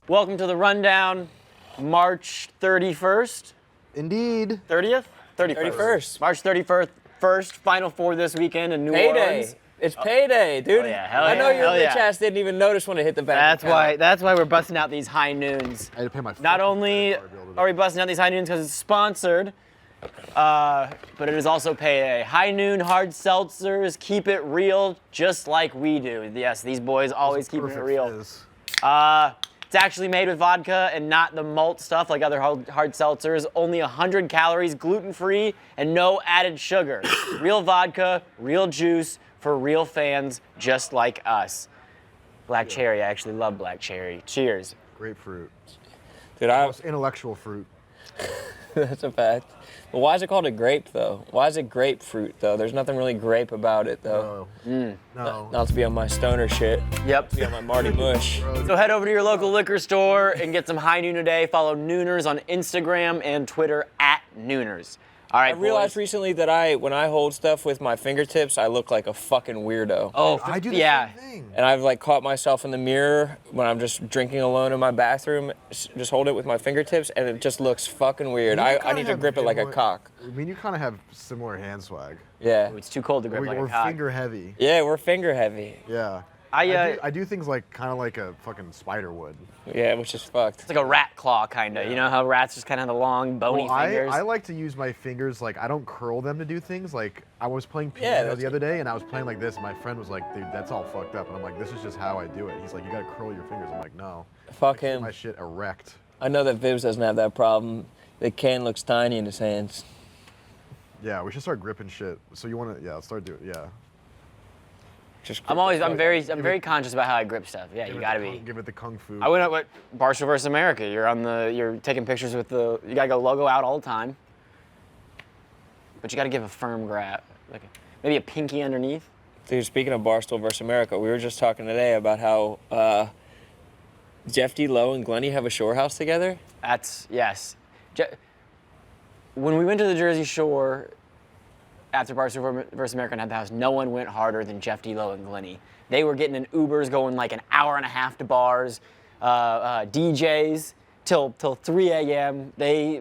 Welcome to the Rundown, March 31st. Indeed. 30th? 31st. March 31st, Final Four this weekend in New Payday. Orleans. It's payday, dude. Oh, yeah, hell I know yeah, your hell bitch yeah. ass didn't even notice when it hit the bank. That's why we're busting out these high noons. I had to pay my Not fucking only credit card bill today. are we busting out these high noons because it's sponsored, but it is also payday. High noon hard seltzers, keep it real, just like we do. Yes, these boys always keep it Perfect real. fizz. It's actually made with vodka and not the malt stuff like other hard seltzers. Only 100 calories, gluten-free, and no added sugar. Real vodka, real juice for real fans just like us. Black cherry, I actually love black cherry. Cheers. Grapefruit. Dude, Most intellectual fruit. that's a fact. But why is it called a grape, though? Why is it grapefruit, though? There's nothing really grape about it, though. No. Not to be on my stoner shit. Yep. Be on my Marty Mush. So head over to your local liquor store and get some High Noon today. Follow Nooners on Instagram and Twitter @Nooners. All right, I realized boys. recently that when I hold stuff with my fingertips, I look like a fucking weirdo. Oh, I do the yeah. same thing. And I've like caught myself in the mirror when I'm just drinking alone in my bathroom, just hold it with my fingertips, and it just looks fucking weird. Me and you I kinda need to have grip it like a similar- cock. I mean, you kind of have similar hand swag. Yeah. It's too cold to grip like We're a cock. finger heavy. Yeah, we're finger heavy. Yeah. I I do things like kind of like a fucking spider would. Yeah, which is fucked. It's like a rat claw kind of. You know how rats just kind of have the long bony Well, fingers? I like to use my fingers, like, I don't curl them to do things. Like, I was playing Yeah, piano that's the other day, and I was playing like this. And my friend was like, dude, that's all fucked up. And I'm like, this is just how I do it. He's like, you gotta curl your fingers. I'm like, no. Fuck Keep him. my shit erect. I know that Vibbs doesn't have that problem. The can looks tiny in his hands. Yeah, we should start gripping shit. So you wanna, yeah, let's start doing, yeah. Just I'm very conscious about how I grip stuff. Yeah, you gotta be. Give it the kung fu. I went up with Barstool versus America. You're taking pictures with you gotta go logo out all the time. But you gotta give a firm grab, like maybe a pinky underneath. Dude, speaking of Barstool versus America, we were just talking today about how Jeff D. Lowe and Glennie have a shore house together. Yes. When we went to the Jersey Shore after Barstool versus America and had the house, no one went harder than Jeff D. Lowe and Glennie. They were getting in Ubers going like an hour and a half to bars, DJs till 3 a.m.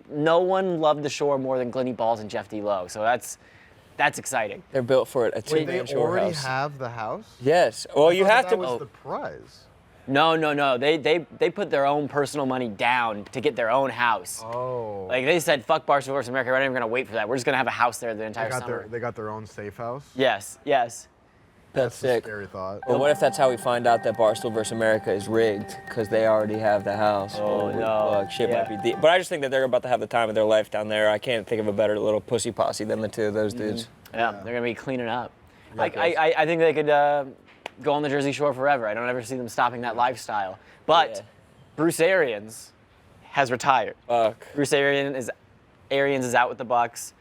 No one loved the shore more than Glennie Balls and Jeff D. Lowe. So that's exciting. They're built for it. A Wait, two-man they shore already house. have the house? Yes. Well, you have That to. was the prize. No. They put their own personal money down to get their own house. Oh. Like they said, fuck Barstool versus America. We're not even gonna wait for that. We're just gonna have a house there the entire summer. They got their own safe house? Yes. That's a sick. scary thought. But what if that's how we find out that Barstool versus America is rigged? Because they already have the house. Oh, Holy no. fuck, shit Yeah. might be deep. But I just think that they're about to have the time of their life down there. I can't think of a better little pussy posse than the two of those dudes. Yeah, they're gonna be cleaning up. I think they could go on the Jersey Shore forever. I don't ever see them stopping that lifestyle. But Yeah. Bruce Arians has retired. Fuck. Bruce Arians is out with the Bucks.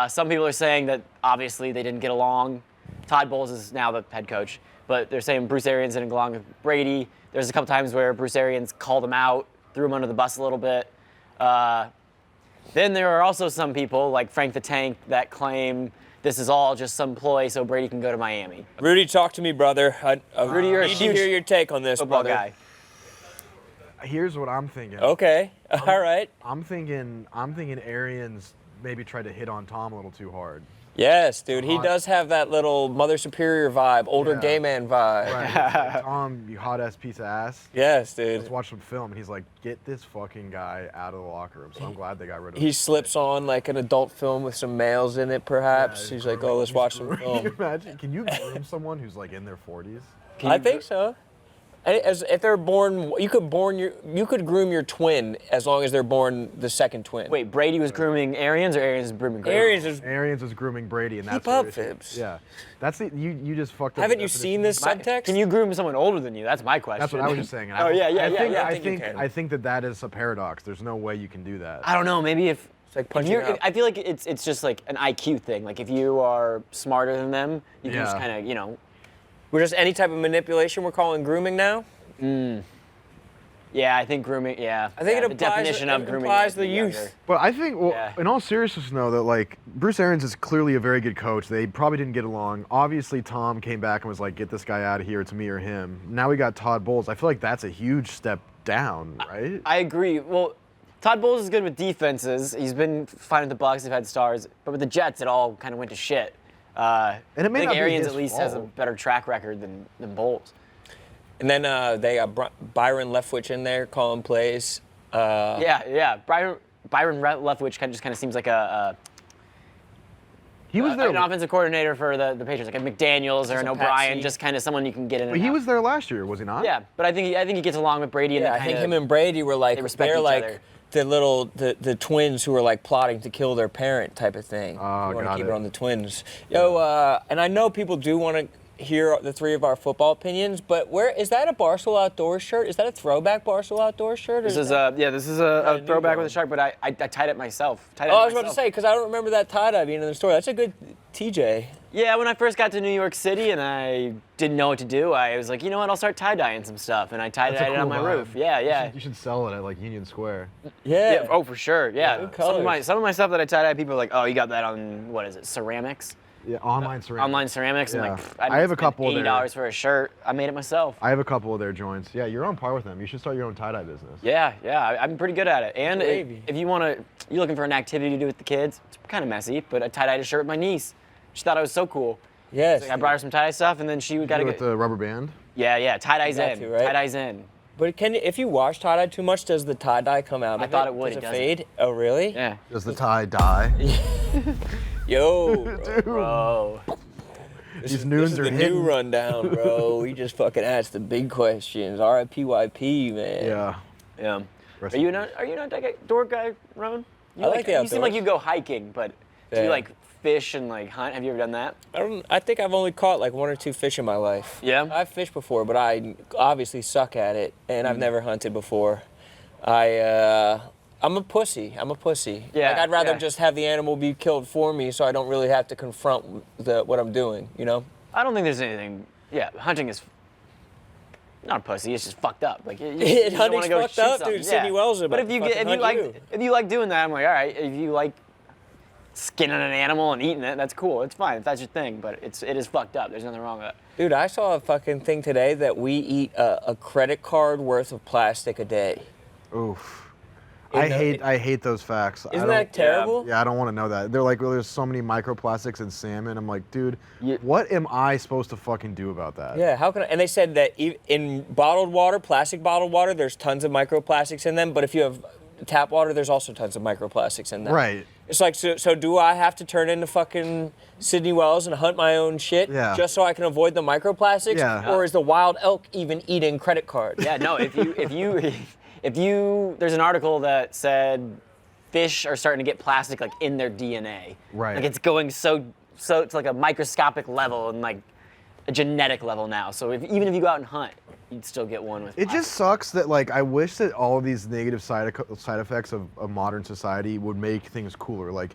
Some people are saying that obviously they didn't get along. Todd Bowles is now the head coach, but they're saying Bruce Arians didn't get along with Brady. There's a couple times where Bruce Arians called him out, threw him under the bus a little bit. Then there are also some people like Frank the Tank that claim this is all just some ploy so Brady can go to Miami. Rudy, talk to me, brher. Rudy, you're a need to huge hear your take on this, Football brother. guy. Here's what I'm thinking. Okay. All right. I'm thinking Arians maybe tried to hit on Tom a little too hard. Yes, dude. He does have that little Mother Superior vibe, older Yeah. gay man vibe. Right. He's like, Tom, you hot ass piece of ass. Yes, dude. Let's watch some film. And he's like, get this fucking guy out of the locker room. So I'm glad they got rid of him. He slips on like an adult film with some males in it, perhaps. Yeah, He's like, oh, let's watch some Can you film. imagine? Can you groom someone who's like in their 40s? I think so. If they're born, you could groom your twin as long as they're born the second twin. Wait, Brady was grooming Arians or Arians was grooming Brady? Arians is. was grooming Brady, and that's Keep up, what it- Vibbs. Yeah, that's the you just fucked up. Haven't the you seen this definition. subtext? Can you groom someone older than you? That's my question. That's what I was just saying. Oh, yeah. I think you can. I think that is a paradox. There's no way you can do that. I don't know. Maybe if It's like if punching you're, out. I feel like it's just like an IQ thing. Like if you are smarter than them, you can just Yeah. kind of We're just any type of manipulation we're calling grooming now? Yeah, I think grooming. Yeah, I think yeah, it the applies, definition of it grooming applies is the youth. younger. But I think, well, Yeah. in all seriousness, though, that like Bruce Arians is clearly a very good coach. They probably didn't get along. Obviously, Tom came back and was like, "Get this guy out of here. It's me or him." Now we got Todd Bowles. I feel like that's a huge step down, right? I agree. Well, Todd Bowles is good with defenses. He's been fine with the Bucs. They've had stars, but with the Jets, it all kind of went to shit. And it may I think not be Arians his at least has a fault. better track record than Bowles. And then they got Byron Leftwich in there calling plays. Yeah. Byron Leftwich just kind of seems like He was there. an offensive coordinator for the Patriots, like a McDaniels or an a O'Brien, patsy. just kind of someone you can get in. But and he out. was there last year, was he not? Yeah, but I think he gets along with Brady. And Yeah, they I think kinda- him and Brady were like, they respect they're each like other. the twins who were like plotting to kill their parent type of thing. Oh, you want to got keep it. it on the twins. And I know people do want to hear the three of our football opinions, but where is that a Barstool Outdoors shirt? Is that a throwback Barstool Outdoors shirt? Or This is that- this is Not a a new throwback one. with a shark, but I tied it myself. Oh, I was about to say, because I don't remember that tie-dye being in the story. That's a good TJ. Yeah, when I first got to New York City and I didn't know what to do, I was like, you know what, I'll start tie-dyeing some stuff, and I That's a tie-dyed it on cool my vibe. roof. Yeah. You should sell it at like Union Square. Yeah. Oh, for sure. Yeah. Good Some of colors. my stuff that I tie-dye, people are like, oh, you got that on what is it, ceramics? Yeah, online ceramics. Online ceramics. Yeah. I'm like, I have a couple there. $80 for a shirt. I made it myself. I have a couple of their joints. Yeah, you're on par with them. You should start your own tie-dye business. Yeah. I'm pretty good at it. And Gravy. if you're looking for an activity to do with the kids, it's kind of messy, but I tie-dyed a shirt with my niece. She thought it was so cool. Yes. I brought her some tie-dye stuff, and then she got to With get. the rubber band. Yeah. Tie-dye's got in. to, right? Tie-dye's in. But if you wash tie-dye too much, does the tie-dye come out? I of thought it would, Does it it doesn't. fade? Oh, really? Yeah. Does the tie dye? Yo, Bro. These this noons is are the hidden. new rundown, bro. We just fucking asked the big questions. R.I.P.Y.P. man. Yeah. Yeah. Rest Are in you not an outdoor guy, Rone? You I like the You seem like outdoors. you go hiking, but do Yeah. you like fish and like hunt? Have you ever done that? I think I've only caught like 1 or 2 fish in my life. Yeah? I've fished before, but I obviously suck at it, and I've never hunted before. I'm a pussy. Yeah, Like, I'd rather yeah. just have the animal be killed for me, so I don't really have to confront what I'm doing. You know? I don't think there's anything. Yeah, hunting is not a pussy. It's just fucked up. Like you Hunting's don't wanna go fucked shoot up, something. dude. Sidney Wells is But about if you to fucking hunt if you like doing that, I'm like, all right. If you like skinning an animal and eating it, that's cool. It's fine if that's your thing. But it is fucked up. There's nothing wrong with it. Dude, I saw a fucking thing today that we eat a credit card worth of plastic a day. Oof. You I know, hate those facts. I Isn't don't- that terrible? Yeah, I don't want to know that. They're like, well, there's so many microplastics in salmon. I'm like, dude, Yeah. what am I supposed to fucking do about that? Yeah, how can I? And they said that in bottled water, plastic bottled water, there's tons of microplastics in them. But if you have tap water, there's also tons of microplastics in them. Right. It's like, so do I have to turn into fucking Sidney Wells and hunt my own shit Yeah. just so I can avoid the microplastics? Yeah. Or is the wild elk even eating credit cards? Yeah, no, if you there's an article that said fish are starting to get plastic like in their DNA. Right. Like it's going so it's like a microscopic level and like a genetic level now. So even if you go out and hunt, you'd still get one with It plastic. just sucks that like I wish that all of these negative side effects of modern society would make things cooler. Like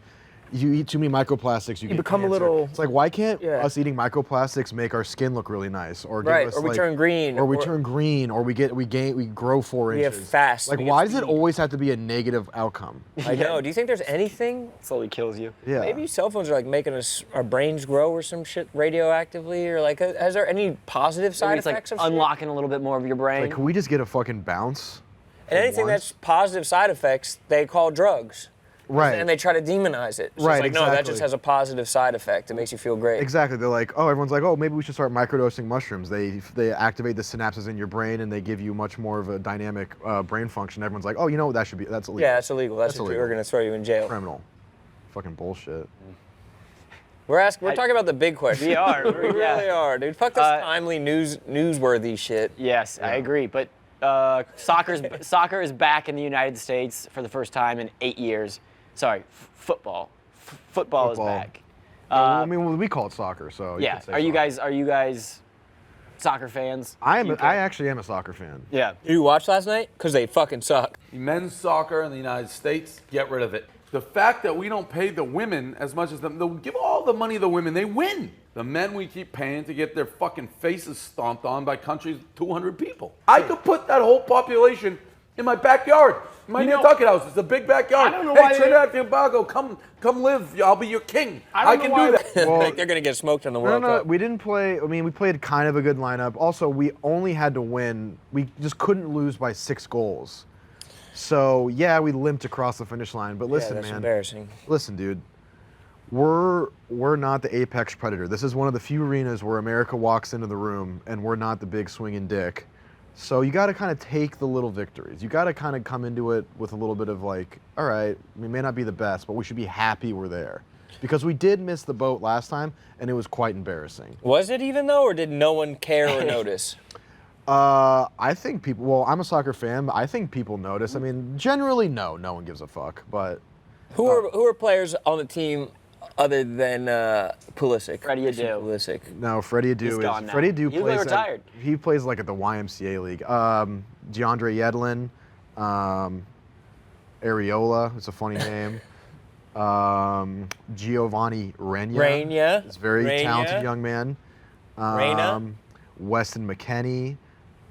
you eat too many microplastics, you get become a cancer. little- It's like why can't Yeah. us eating microplastics make our skin look really nice, or give Right, us, or we like- turn green, or we or- turn green, or we grow 4 We inches. have fast, Like we why have does it speed. always have to be a negative outcome? I know. Do you think there's anything? slowly kills you. Yeah. Maybe cell phones are like making us our brains grow or some shit radioactively, or like has there any positive side Maybe it's like effects of unlocking a little bit more of your brain. Like can we just get a fucking bounce? shit? And anything once? that's positive side effects, they call drugs. Right. And they try to demonize it. So Right, it's like, no, that exactly. just has a positive side effect. It makes you feel great. Exactly. They're like, oh, everyone's like, oh, maybe we should start microdosing mushrooms. They activate the synapses in your brain and they give you much more of a dynamic brain function. Everyone's like, oh, you know what? That's illegal. Yeah, that's illegal. That's illegal. We're gonna throw you in jail. Criminal. Fucking bullshit. We're talking about the big question. We are. We really are, dude. Fuck this timely newsworthy shit. Yes, I agree. But soccer is back in the United States for the first time in 8 years. Sorry, football. Football is back. I mean, we call it soccer, so you Yeah. could say Are you soccer. guys soccer fans? I actually am a soccer fan. Yeah. Did you watch last night? Cause they fucking suck. Men's soccer in the United States, get rid of it. The fact that we don't pay the women as much as them, give all the money to the women, they win. the men we keep paying to get their fucking faces stomped on by countries with 200 people. I could put that whole population in my backyard. My Nantucket house. It's a big backyard. I don't know why Hey, Trinidad and Tobago, come live. I'll be your king. I can do that. I think they're going to get smoked in the World No, Cup. we didn't play. I mean, we played kind of a good lineup. Also, we only had to win. We just couldn't lose by 6 goals. So, yeah, we limped across the finish line. But listen, that's man. embarrassing. Listen, dude. We're not the apex predator. This is one of the few arenas where America walks into the room and we're not the big swinging dick. So you got to kind of take the little victories. You got to kind of come into it with a little bit of like, all right, we may not be the best, but we should be happy we're there. Because we did miss the boat last time, and it was quite embarrassing. Was it even, though, or did no one care or notice? I think people, well, I'm a soccer fan, but I think people notice. I mean, generally, no one gives a fuck, but. Who are players on the team other than Pulisic? Freddie Adu. Pulisic. No, Freddie Adu He's is. gone now. Freddie Adu He's plays. retired. He plays like at the YMCA league. DeAndre Yedlin, Areola. It's a funny name. Giovanni Reyna. Reyna. He's a very Reyna. talented young man. Reyna. Weston McKennie.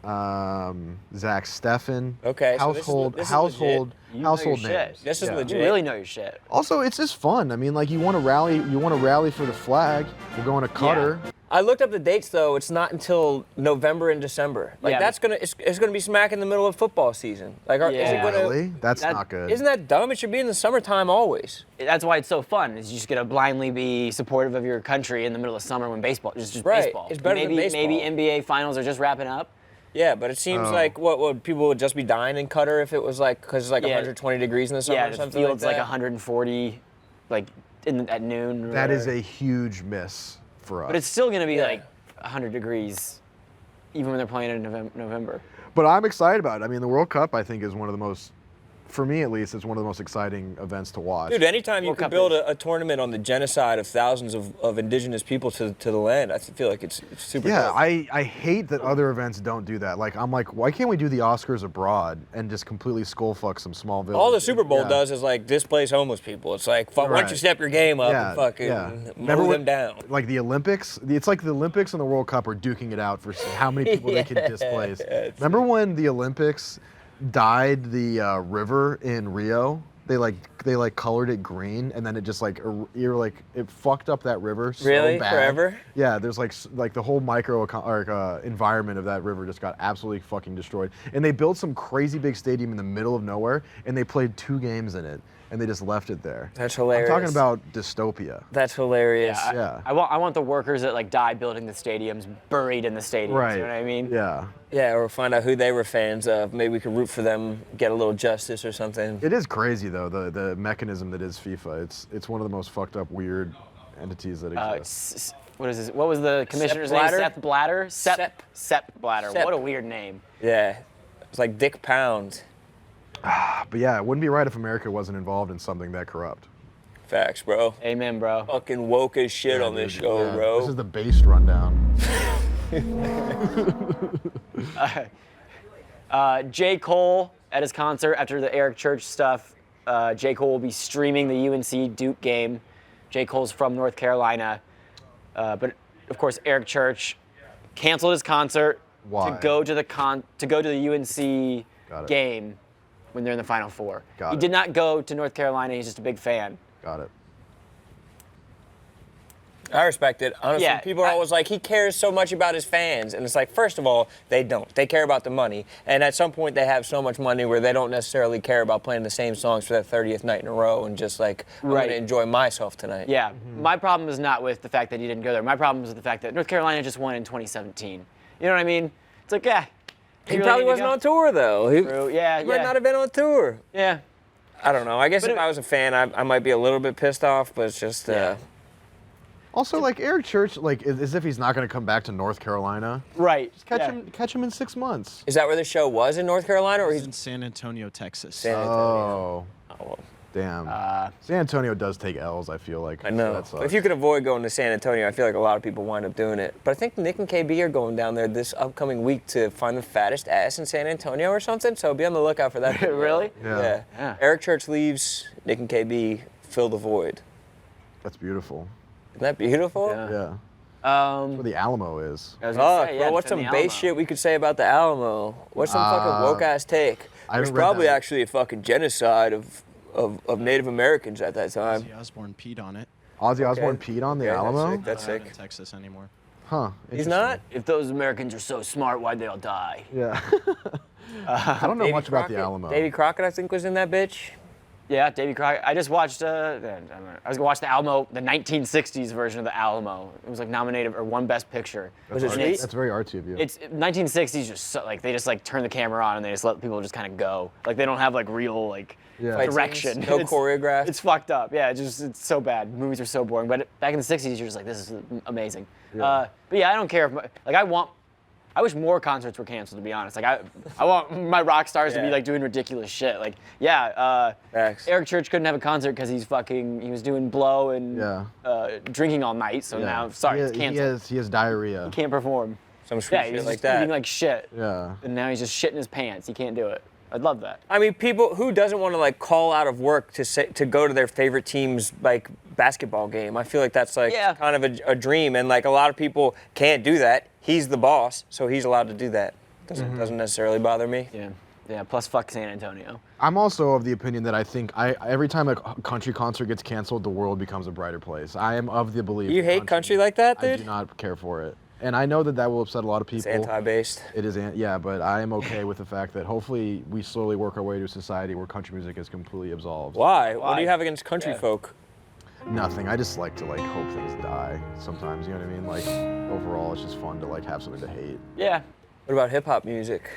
Zach Steffen. Okay, so this is legit. household You know your shit. names. This is Yeah. legit. You really know your shit. Also, it's just fun. I mean, like you want to rally for the flag. We're going to Qatar. I looked up the dates, though. It's not until November and December. Like, Yeah, it's gonna be smack in the middle of football season. Like, is it Yeah. gonna? Really? That's That- not good. Isn't that dumb? It should be in the summertime always. That's why it's so fun. Is you just gonna blindly be supportive of your country in the middle of summer when baseball just Right. baseball. It's better than maybe baseball. maybe NBA finals are just wrapping up. Yeah, but it seems like what people would just be dying in Qatar if it was like because it's like Yeah. 120 degrees in the summer Yeah, or the something field's like like that. 140, like at noon. or That is whatever. a huge miss for us. But it's still gonna be Yeah. like 100 degrees, even when they're playing in November. But I'm excited about it. I mean, the World Cup, I think, is one of the most, for me at least, it's one of the most exciting events to watch. Dude, anytime you World can Cup build is- a tournament on the genocide of thousands of indigenous people to the land, I feel like it's super Yeah, dope. I hate that other events don't do that. Like, I'm like, why can't we do the Oscars abroad and just completely skull fuck some small village? All the Super Bowl Yeah. does is like displace homeless people. It's like, why don't Right. you step your game up Yeah, and fucking yeah. mow them when- down? Like the Olympics, it's like the Olympics and the World Cup are duking it out for how many people they can displace. it's- Remember when the Olympics dyed the river in Rio? They colored it green, and then it just it fucked up that river so Really? bad. Forever? Yeah, there's like the whole environment of that river just got absolutely fucking destroyed. And they built some crazy big stadium in the middle of nowhere, and they played 2 games in it, and they just left it there. That's hilarious. I'm talking about dystopia. That's hilarious. Yeah. I want the workers that like die building the stadiums buried in the stadiums. Right. You know what I mean? Yeah. Yeah, or find out who they were fans of. Maybe we could root for them, get a little justice or something. It is crazy though, the mechanism that is FIFA. It's one of the most fucked up, weird entities that exist. What is this? What was the commissioner's name? Blatter? Seth Blatter? Sepp Blatter. Sepp. What a weird name. Yeah. It's like Dick Pound. But yeah, it wouldn't be right if America wasn't involved in something that corrupt. Facts, bro. Amen, bro. Fucking woke as shit on this Dude, show, yeah. bro. This is the based rundown. J. Cole at his concert after the Eric Church stuff. J. Cole will be streaming the UNC Duke game. J. Cole's from North Carolina, but of course Eric Church canceled his concert Why? to go to the UNC Got it. game when they're in the Final Four. Got He it. did not go to North Carolina. He's just a big fan. Got it. I respect it. Honestly, Yeah, people are always like, he cares so much about his fans. And it's like, first of all, they don't. They care about the money. And at some point, they have so much money where they don't necessarily care about playing the same songs for that 30th night in a row and just like, I'm going Right. to enjoy myself tonight. Yeah, my problem is not with the fact that he didn't go there. My problem is with the fact that North Carolina just won in 2017. You know what I mean? It's like, yeah. He probably wasn't on tour, though. He True, yeah, might yeah. not have been on tour. Yeah. I don't know. I guess But if I was a fan, I might be a little bit pissed off, but it's just, Yeah. Also, like Eric Church, like as if he's not going to come back to North Carolina. Right. Catch him in 6 months. Is that where the show was in North Carolina, or He's he's in San Antonio, Texas. San Antonio? Oh, Oh, well, damn. San Antonio does take L's, I feel like. I know. That But sucks. if you could avoid going to San Antonio, I feel like a lot of people wind up doing it. But I think Nick and KB are going down there this upcoming week to find the fattest ass in San Antonio or something. So be on the lookout for that. Really? Yeah. Yeah. Eric Church leaves. Nick and KB fill the void. That's beautiful. Isn't that beautiful? Yeah. Yeah. Where the Alamo is. I was gonna say, yeah, Bro, what's some defend the base Alamo. shit we could say about the Alamo? What's some fucking woke ass take? I There's haven't read probably that. actually a fucking genocide of Native Americans at that time. Ozzy Osbourne peed on it. Ozzy Osbourne peed on the Okay, Alamo? That's Not sick. in Texas anymore. Huh. He's not? If those Americans are so smart, why'd they all die? Yeah. I don't know Davy much about Crockett? the Alamo. Davy Crockett, I think, was in that bitch. Yeah, Davy Crockett. I just watched. I was gonna watch the Alamo, the 1960s version of the Alamo. It was like nominated or won Best Picture. Was it And sweet? it's- That's very artsy of you. It's 1960s, just so, like they just like turn the camera on and they just let people just kind of go. Like they don't have like real like Yeah. Fight direction. scenes, no It's- choreographed. It's fucked up. Yeah, it's so bad. Movies are so boring. But back in the 60s, you're just like, this is amazing. Yeah. But yeah, I don't care if I wish more concerts were canceled, to be honest. Like I want my rock stars to be Yeah. like doing ridiculous shit. Like yeah, Facts. Eric Church couldn't have a concert because he was doing blow and Yeah. drinking all night. So Yeah. now sorry, he, it's canceled. he has diarrhea. Can't perform. Some sweet Yeah, shit he's like just that. eating like shit. Yeah. And now he's just shitting his pants. He can't do it. I'd love that. I mean, people who doesn't want to like call out of work to go to their favorite team's like basketball game. I feel like that's like Yeah. kind of a dream, and like a lot of people can't do that. He's the boss, so he's allowed to do that. Doesn't necessarily bother me. Yeah. Yeah. Plus, fuck San Antonio. I'm also of the opinion that I think every time a country concert gets canceled, the world becomes a brighter place. I am of the belief. You that hate country like that, I dude? do not care for it. And I know that will upset a lot of It's people. anti-based. It is, yeah, but I am okay with the fact that hopefully we slowly work our way to a society where country music is completely absolved. Why? What Why? do you have against country Yeah. folk? Nothing. I just like to hope things die sometimes. You know what I mean? Like overall, it's just fun to have something to hate. Yeah. What about hip hop music?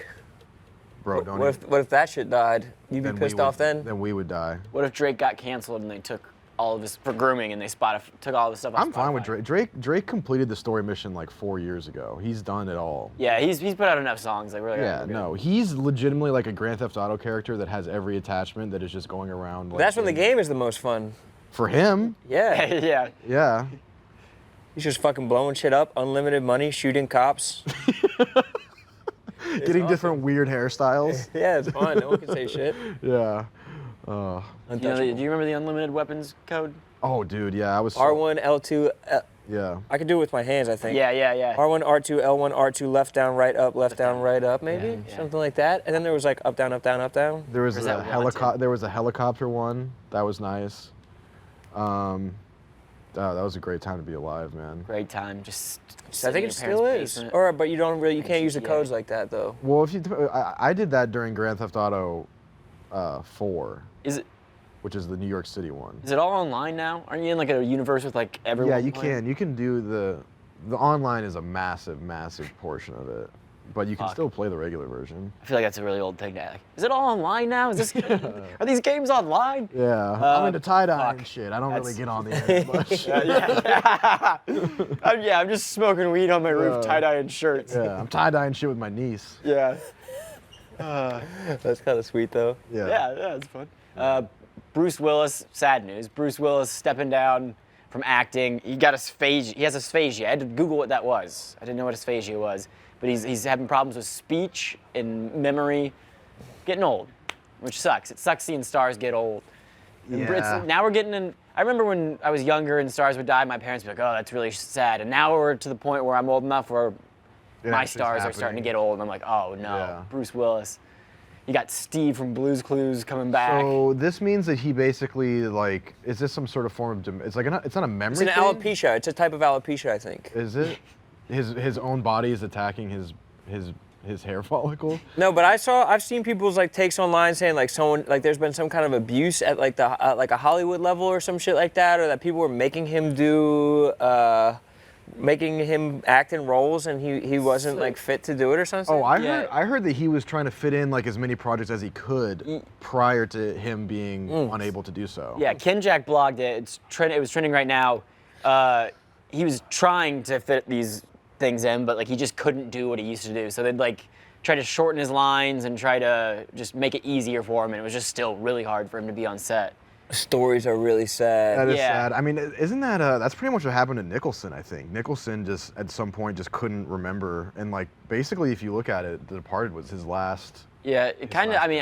Bro, don't. What if that shit died? You'd be then we pissed would- off then? Then we would die. What if Drake got canceled and they took all of his for grooming and they took all of his stuff off I'm fine with Spotify? Drake completed the story mission 4 years ago. He's done it all. Yeah, he's put out enough songs. Like really. Yeah, no, he's legitimately like a Grand Theft Auto character that has every attachment that is just going around. That's when the game is the most fun. For him, Yeah. yeah. yeah. He's just fucking blowing shit up, unlimited money, shooting cops. Getting different weird hairstyles. Yeah, it's fun. No one can say shit. Yeah. Do you remember the unlimited weapons code? Oh, dude, yeah, I was. R1, L2, Yeah. I could do it with my hands, I think. Yeah. R1, R2, L1, R2, left down, right up, left down, right up, maybe Yeah. something like that. And then there was like up, down, up, down, up, down. There was Or is a that wanted? helicopter. There was a helicopter one. That was nice. That was a great time to be alive, man. Great time. Just. I sitting think in it your parents' still is. basement. Or, but you can't use the Yeah. codes like that though. Well, if I did that during Grand Theft Auto 4, Is it? which is the New York City one. Is it all online now? Aren't you in like a universe with like everyone? Yeah, you playing? can. You can do the online is a massive, massive portion of it, but you can Fuck. still play the regular version. I feel like that's a really old thing to ask. Is it all online now? Is this? Are these games online? Yeah, I'm into tie-dye fuck. and shit. I don't really That's- get on the internet much. I'm just smoking weed on my roof, Yeah. tie-dyeing shirts. Yeah, I'm tie-dyeing shit with my niece. Yeah. That's kind of sweet though. Yeah. Yeah, it's fun. Bruce Willis, sad news. Bruce Willis stepping down from acting. He got asphasia. He has asphasia. I had to Google what that was. I didn't know what asphasia was. But he's having problems with speech and memory. Getting old, which sucks. It sucks seeing stars get old. And Yeah. now we're getting in. I remember when I was younger and stars would die, my parents would be like, oh, that's really sad. And now we're to the point where I'm old enough where It my actually's stars are starting to happening. get old. And I'm like, oh no, Yeah. Bruce Willis. You got Steve from Blue's Clues coming back. So this means that he basically is this some sort of form of it's like it's not a memory It's an thing? alopecia. It's a type of alopecia, I think. Is it? His own body is attacking his hair follicle. No, but I've seen people's like takes online saying like there's been some kind of abuse at like the like a Hollywood level or some shit like that, or that people were making him act in roles and he wasn't like fit to do it or something. Oh, Yeah. I heard that he was trying to fit in as many projects as he could prior to him being unable to do so. Yeah, Ken Jack blogged it. It was trending right now. He was trying to fit these things in, but he just couldn't do what he used to do. So they'd try to shorten his lines and try to just make it easier for him, and it was just still really hard for him to be on set. Stories are really sad. That is Yeah. sad. I mean, isn't that that's pretty much what happened to Nicholson? I think Nicholson just at some point just couldn't remember, and basically, if you look at it, The Departed was his last. Yeah, it kind of. I mean,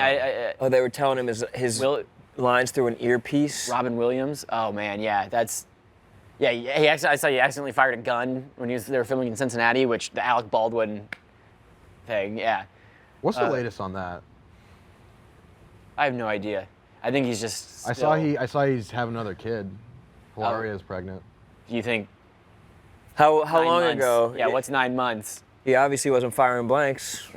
Oh, they were telling him his Will- lines through an earpiece. Robin Williams. Oh man, yeah, that's. Yeah, I saw he accidentally fired a gun when they were filming in Cincinnati, which the Alec Baldwin thing, yeah. What's the latest on that? I have no idea. I think he's just I saw he's having another kid. Hilaria's pregnant. Do you think How 9 long months? ago? Yeah, what's 9 months? He obviously wasn't firing blanks.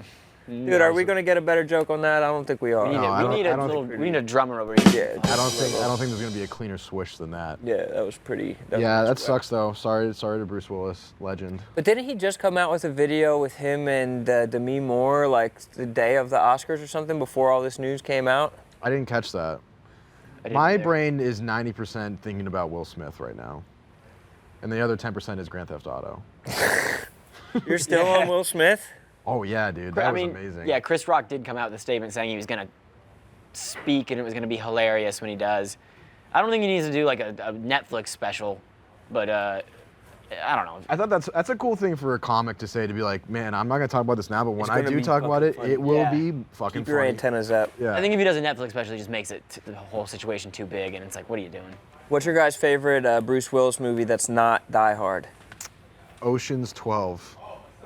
Dude, are we gonna get a better joke on that? I don't think we are. We need a drummer over here. Yeah, I don't think there's gonna be a cleaner swish than that. yeah, that was pretty. Yeah, that sucks though. Sorry to Bruce Willis, legend. But didn't he just come out with a video with him and Demi Moore like the day of the Oscars or something before all this news came out? I didn't catch that. My brain is 90% thinking about Will Smith right now, and the other 10% is Grand Theft Auto. You're still on Will Smith? Oh yeah, dude, that was amazing. Yeah, Chris Rock did come out with a statement saying he was gonna speak and it was gonna be hilarious when he does. I don't think he needs to do like a Netflix special, but I don't know. I thought that's a cool thing for a comic to say, to be like, man, I'm not gonna talk about this now, but when I gonna do be talk about it, funny. it will Yeah. be fucking Keep your funny. antennas up. Yeah. I think if he does a Netflix special, he just makes it the whole situation too big, and it's like, what are you doing? What's your guys' favorite Bruce Willis movie that's not Die Hard? Ocean's 12.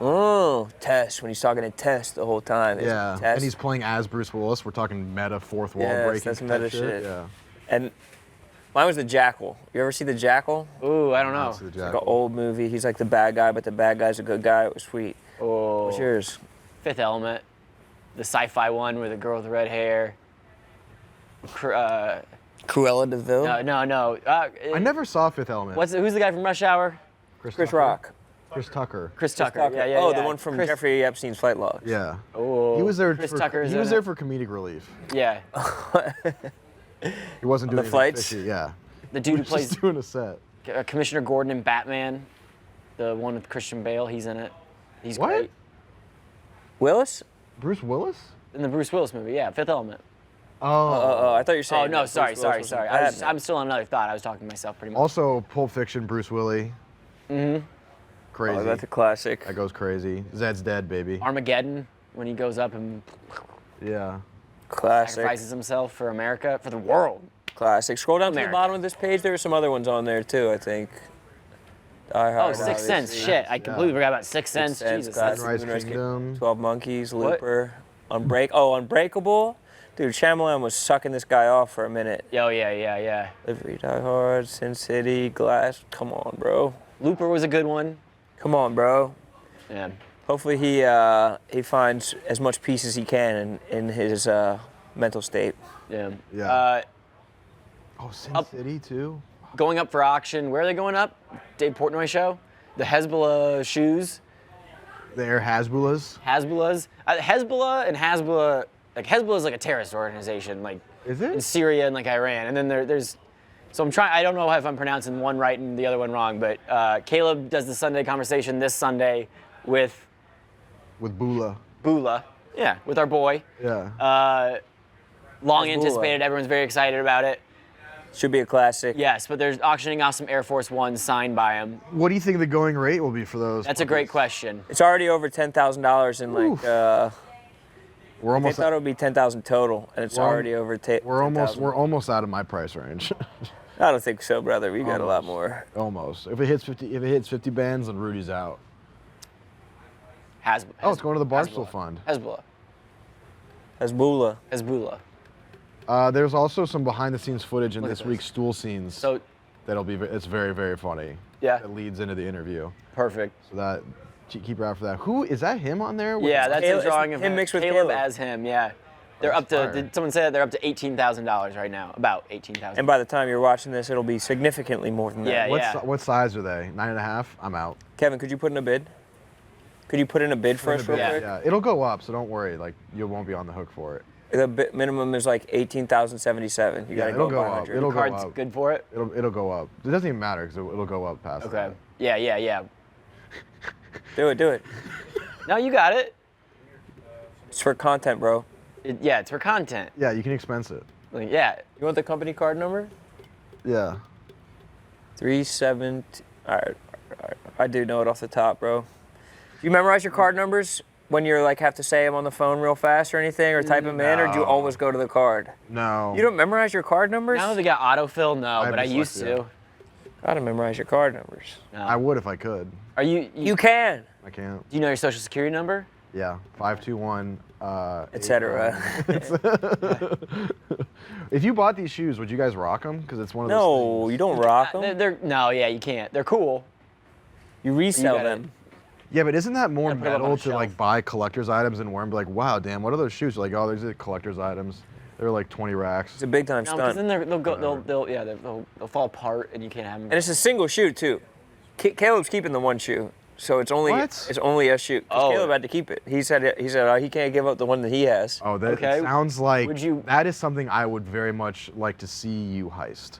Oh, Test, when he's talking to Test the whole time. Isn't it Yeah, Test? and he's playing as Bruce Willis. We're talking meta fourth wall Yes, breaking. that's type meta shit. Yeah. And mine was The Jackal. You ever see The Jackal? Ooh, I don't know. That's the Like an Jackal. old movie. He's like the bad guy, but the bad guy's a good guy. It was sweet. Oh, What's yours? Fifth Element, the sci-fi one with the girl with the red hair. Cruella DeVille? No. I never saw Fifth Element. Who's the guy from Rush Hour? Chris Tucker? Rock. Chris Tucker. Chris Tucker. Tucker. Yeah. Oh, the one from Jeffrey Epstein's Flight Logs. Yeah. Oh, He was there. Chris for, Tucker's he was in there it. for comedic relief. Yeah, He wasn't doing the anything flights? fishy, Yeah. the dude who He was plays just doing a set. Commissioner Gordon in Batman, the one with Christian Bale. He's in it. He's What? great Willis? Bruce Willis? in the Bruce Willis movie. Yeah, Fifth Element. Oh. I thought you were saying. Oh no, that sorry. Bruce Willis was in Batman. I'm still on another thought. I was talking to myself pretty much. Also, Pulp Fiction, Bruce Willis. Mm-hmm. Crazy. Oh, that's a classic. That goes crazy. Zed's dead, baby. Armageddon, when he goes up and Yeah. Classic. sacrifices himself for America, for the world. Classic. Scroll down to America. the bottom of this page. There are some other ones on there too, I think. Die Oh, Hard, Sixth Sense. obviously. Shit, I completely forgot about Sixth Sense. Sixth Sense, Jesus. classic. Moonrise Moonrise Kingdom. 12 Monkeys, What? Looper, Unbreakable. Dude, Shyamalan was sucking this guy off for a minute. Yo, yeah. Livery, Die Hard, Sin City, Glass. Come on, bro. Looper was a good one. Come on, bro. Yeah. Hopefully he finds as much peace as he can in his mental state. Yeah. Yeah. Oh, Sin up- City too. Going up for auction. Where are they going up? Dave Portnoy show? The Hasbullah shoes. The Air Hasbullahs. Hasbullahs. Hezbollah and Hasbullah. Like Hezbollah is like a terrorist organization, like Is it? in Syria and like Iran. And then there's. So I'm trying. I don't know if I'm pronouncing one right and the other one wrong, but Caleb does the Sunday conversation this Sunday with With Bula. Bula. Yeah, with our boy. Yeah. Long Hasbullah. anticipated. Everyone's very excited about it. Should be a classic. Yes, but they're auctioning off some Air Force Ones signed by him. What do you think the going rate will be for those? That's a great puppies? question. It's already over $10,000 in Oof. We're they almost. thought it would be 10,000 total, and it's We're al- already over We're almost. 10,000. We're almost out of my price range. I don't think so, brother. We got a lot Almost. more. Almost. If it hits 50 bands, then Rudy's out. Oh, it's going to the Barstool Fund. Hezbollah. Hasbullah. Hezbollah. There's also some behind-the-scenes footage in Look at this this. week's stool scenes. So, It's very, very funny. Yeah. It leads into the interview. perfect. So that keep your eye out for that. Who is that? Him on there? Yeah, that's Caleb- a drawing of him mixed with Caleb Caleb. as him. Yeah, they're That's up to. fire. Did someone say that they're up to $18,000 right now? About 18,000. And by the time you're watching this, it'll be significantly more than that. Yeah. What size are they? 9.5. I'm out. Kevin, could you put in a bid? Could you put in a bid for us real quick? Yeah, it'll go up, so don't worry. Like you won't be on the hook for it. The bid minimum is like 18,077. You gotta it'll go go up. 500. It'll go Card's up. good for it. It'll go up. It doesn't even matter because it'll go up past. Okay. that. Yeah. Do it. No, you got it. It's for content, bro. Yeah, it's for content. Yeah, you can expense it. Like, yeah. You want the company card number? Yeah. 37. All right. I do know it off the top, bro. Do you memorize your card numbers when you're like have to say them on the phone real fast or anything, or type them in, or do you No. always go to the card? No. You don't memorize your card numbers? Now that they got autofill, no, I have but I used dyslexia. to. Gotta memorize your card numbers. No. I would if I could. Are you? You can. I can't. Do you know your social security number? Yeah, 521. Etc. If you bought these shoes, would you guys rock them? Because it's one of those No, things. you don't rock them. No, yeah, you can't. They're cool. You resell gotta- them. Yeah, but isn't that more Gotta put 'em up on metal a to like shelf. buy collector's items and wear them? Be like, wow, damn, what are those shoes? You're like, oh, these are collector's items. They're like 20 racks. It's a big time No, because stunt. then they'll fall apart and you can't have them. And it's a single shoe too. Caleb's keeping the one shoe, so it's only What? a shoe. 'Cause Oh. Caleb had to keep it. He said he can't give up the one that he has. Oh, that Okay. it sounds like Would you- that is something I would very much like to see you heist.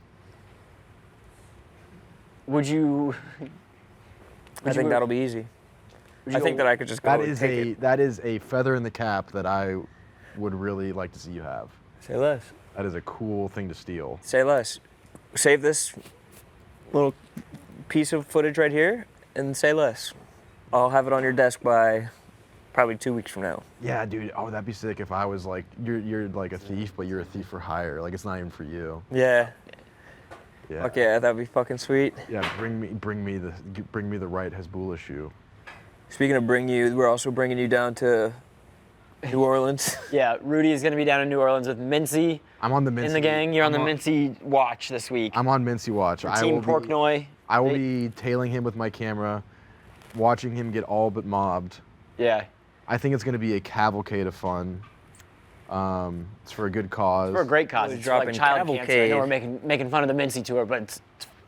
Would you? I think that'll be easy. I think that I could just go That and is take it. that is a feather in the cap that I would really like to see you have. Say less. That is a cool thing to steal. Say less. Save this little piece of footage right here and say less. I'll have it on your desk by probably 2 weeks from now. Yeah, dude. Oh, that'd be sick if I was like, you're like a thief, but you're a thief for hire. Like it's not even for you. Yeah. Yeah. Okay, that'd be fucking sweet. Yeah, bring me the right Hasbullah shoe. Speaking of we're also bringing you down to New Orleans. Yeah, Rudy is going to be down in New Orleans with Mincy I'm on the Mincy. in the gang. You're on I'm the Mincy watch this week. I'm on Mincy watch. Team Porknoy. I will be tailing him with my camera, watching him get all but mobbed. Yeah. I think it's going to be a cavalcade of fun. It's for a good cause. For a great cause. Really It's for, like dropping child cancer. I cavalcade. know we're making fun of the Mincy tour, but it's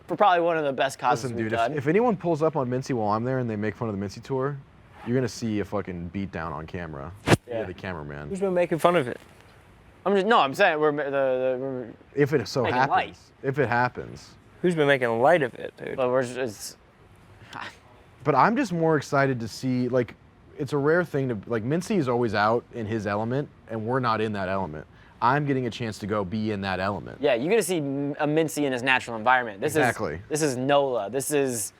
for probably one of the best causes Listen, we've dude, done. if anyone pulls up on Mincy while I'm there and they make fun of the Mincy tour, you're going to see a fucking beatdown on camera. Yeah. You're the cameraman. Who's been making fun of it? I'm saying we're If it so Making happens. light. If it happens. Who's been making light of it, dude? but we're just But I'm just more excited to see, like, it's a rare thing to, like, Mincy is always out in his element, and we're not in that element. I'm getting a chance to go be in that element. yeah, you're gonna see a Mincy in his natural environment. Exactly. This is NOLA. This is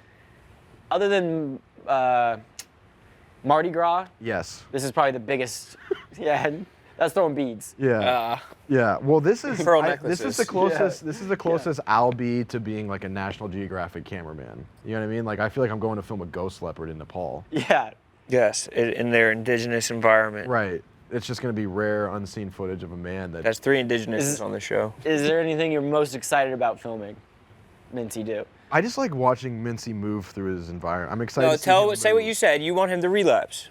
other than Mardi Gras. Yes. This is probably the biggest. Yeah, that's throwing beads. Yeah. Yeah. Well, this is Pearl this is the necklaces. closest. This is the closest I'll be to being like a National Geographic cameraman. You know what I mean? Like I feel like I'm going to film a ghost leopard in Nepal. Yeah. Yes, in their indigenous environment. Right. It's just going to be rare, unseen footage of a man that. That's 3 indigenouses Is- on the show. Is there anything you're most excited about filming? Mincy do. I just like watching Mincy move through his environment. I'm excited. No, to see him say what move. you said. You want him to relapse.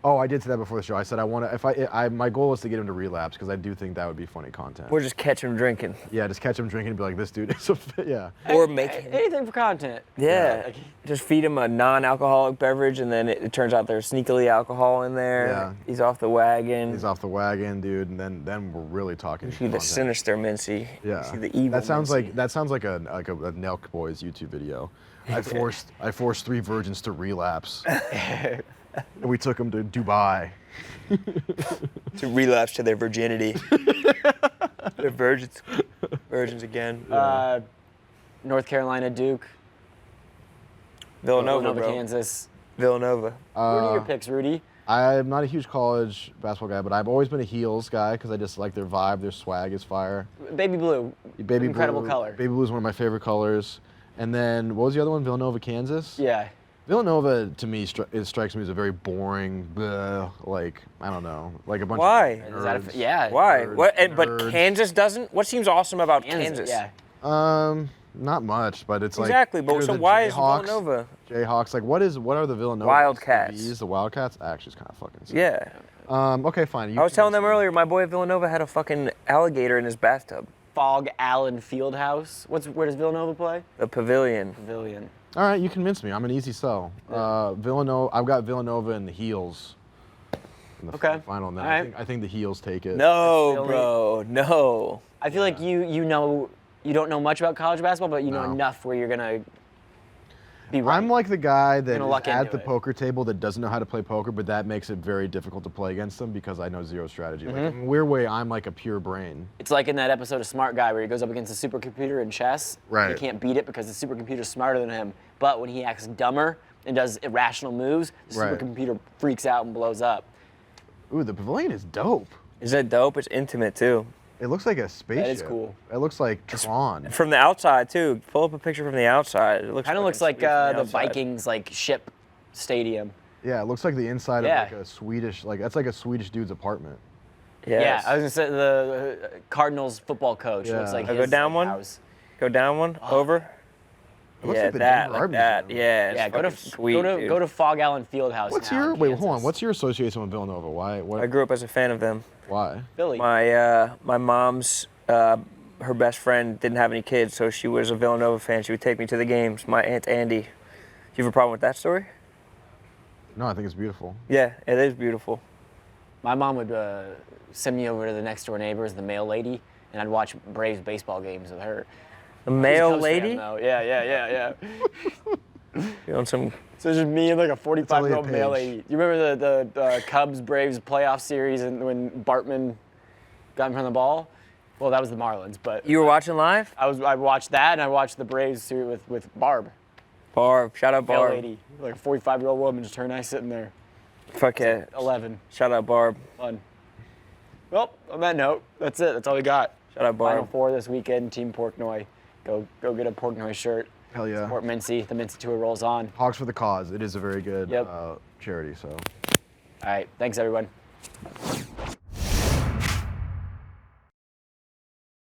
Oh, I did say that before the show. I said I want to. If I my goal is to get him to relapse because I do think that would be funny content. Or just catch him drinking. Yeah, just catch him drinking and be like, this dude is a yeah. Or make him. Anything for content. Yeah. Like, Just feed him a non-alcoholic beverage, and then it turns out there's sneakily alcohol in there. Yeah. He's off the wagon. He's off the wagon, dude, and then we're really talking. You see the content. sinister Mincy. Yeah. You see the evil That sounds Mincy. like a Nelk Boys YouTube video. I forced 3 virgins to relapse. And we took them to Dubai. To relapse to their virginity. They're virgins. Virgins again. North Carolina, Duke, Villanova, bro. Kansas. Villanova. What are your picks, Rudy? I'm not a huge college basketball guy, but I've always been a Heels guy because I just like their vibe, their swag is fire. Baby blue. Baby Incredible blue, color. Baby blue is one of my favorite colors. And then what was the other one? Villanova, Kansas. Yeah. Villanova to me it strikes me as a very boring, like I don't know, like a bunch Why? of Is that nerds. yeah. Why? Nerds. But Nerds. Kansas doesn't? What seems awesome about Kansas? Yeah. Not much, but it's like Exactly, but either so the why is Jayhawks- Villanova? Jayhawks, like what are the Villanova? Wildcats. The Wildcats actually is kind of fucking sick. Yeah. Okay, fine. I was telling them earlier, my boy at Villanova had a fucking alligator in his bathtub. Fog Allen Fieldhouse. Where does Villanova play? The pavilion. Pavilion. All right, you convinced me. I'm an easy sell. Villanova. I've got Villanova and the Heels. In the Okay. final, and then All right. I think the Heels take it. No, Philly. bro. No. I feel like you don't know much about college basketball, but you know No. enough where you're gonna be right. I'm like the guy that Gonna is luck at into the it. poker table that doesn't know how to play poker, but that makes it very difficult to play against them because I know zero strategy. Like, Mm-hmm. in a weird way, I'm like a pure brain. It's like in that episode of Smart Guy where he goes up against a supercomputer in chess. Right. He can't beat it because the supercomputer's smarter than him. But when he acts dumber and does irrational moves, the Right. supercomputer freaks out and blows up. Ooh, the pavilion is dope. Is that dope? It's intimate, too. It looks like a spaceship. That is cool. It looks like Tron. From the outside too. Pull up a picture from the outside. It looks Kind of looks like the Vikings like ship stadium. Yeah, it looks like the inside Yeah. of like a Swedish, like that's like a Swedish dude's apartment. Yes. Yeah, I was gonna say the Cardinals football coach. Yeah. Looks like I'll go his down one? house. Go down one. Over. It looks Yeah, like the that. Denver Like Army that. Gym. Yeah. It's Yeah, go to fucking sweet. dude. go to Fog Allen Fieldhouse. What's now your in wait? Hold on. Kansas. What's your association with Villanova? Why? What? I grew up as a fan of them. Why? Philly? My mom's her best friend didn't have any kids, so she was a Villanova fan. She would take me to the games. My aunt Andy. Do you have a problem with that story? No, I think it's beautiful. Yeah, it is beautiful. My mom would send me over to the next door neighbors, the mail lady, and I'd watch Braves baseball games with her. The male Cubs fan, lady. though. Yeah. You on some? So it's just me and like a 45-year-old Elliot mail Page. lady. You remember the Cubs Braves playoff series and when Bartman got in front of the ball? Well, that was the Marlins, but You were watching live? I watched that and I watched the Braves series with Barb, Barb. Shout out mail Barb. lady, like a 45-year-old woman, just her and I sitting there. Fuck yeah. 11, Shout out Barb. fun. Well, on that note, that's it. That's all we got. Shout out Final Barb. Four this weekend, Team Portnoy. Go get a Portnoy shirt. Hell yeah. Support Mincy. The Mincy tour rolls on. Hogs for the Cause. It is a very good Yep. charity. So. All right, thanks everyone.